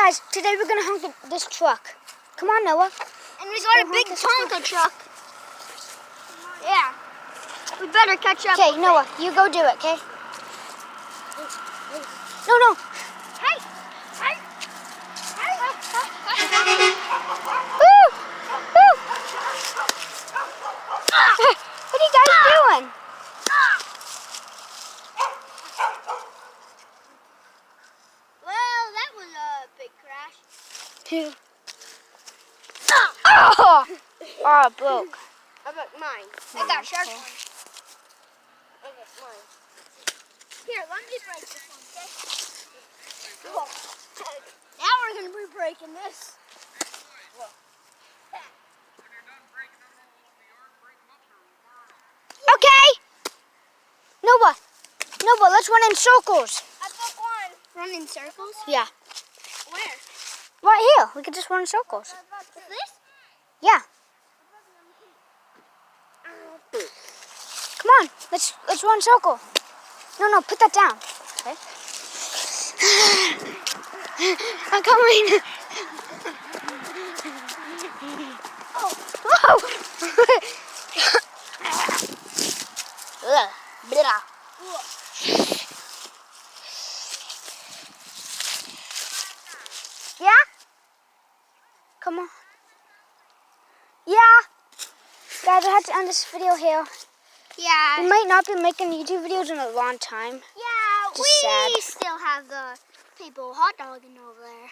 guys, today we're gonna honk this truck. Come on, Noah. And we got a big Tonka truck. Yeah. We better catch up. Okay, Noah, you go do it, okay? No. Hey! Hey! Woo! Woo! What are you guys doing? Well, that was a big crash. Oh! Oh, it broke. How about mine? I got sharp one. Okay, mine. Here, let me break this one, okay? Whoa. Now we're going to be breaking this. Whoa. Okay. Noah, let's run in circles. I took one. Run in circles? Yeah. Where? Right here. We could just run in circles. This? Yeah. Come on, let's run in circle. No, put that down. Okay. I'm coming. Oh. Ugh. Blah. Yeah? Come on. Yeah. Guys, I had to end this video here. Yeah. We might not be making YouTube videos in a long time. Yeah, Just we sad. still have the people hot dogging over there.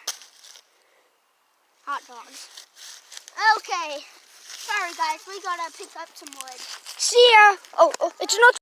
Hot dogs. Okay. Sorry, guys. We gotta pick up some wood. See ya. Oh, it's not.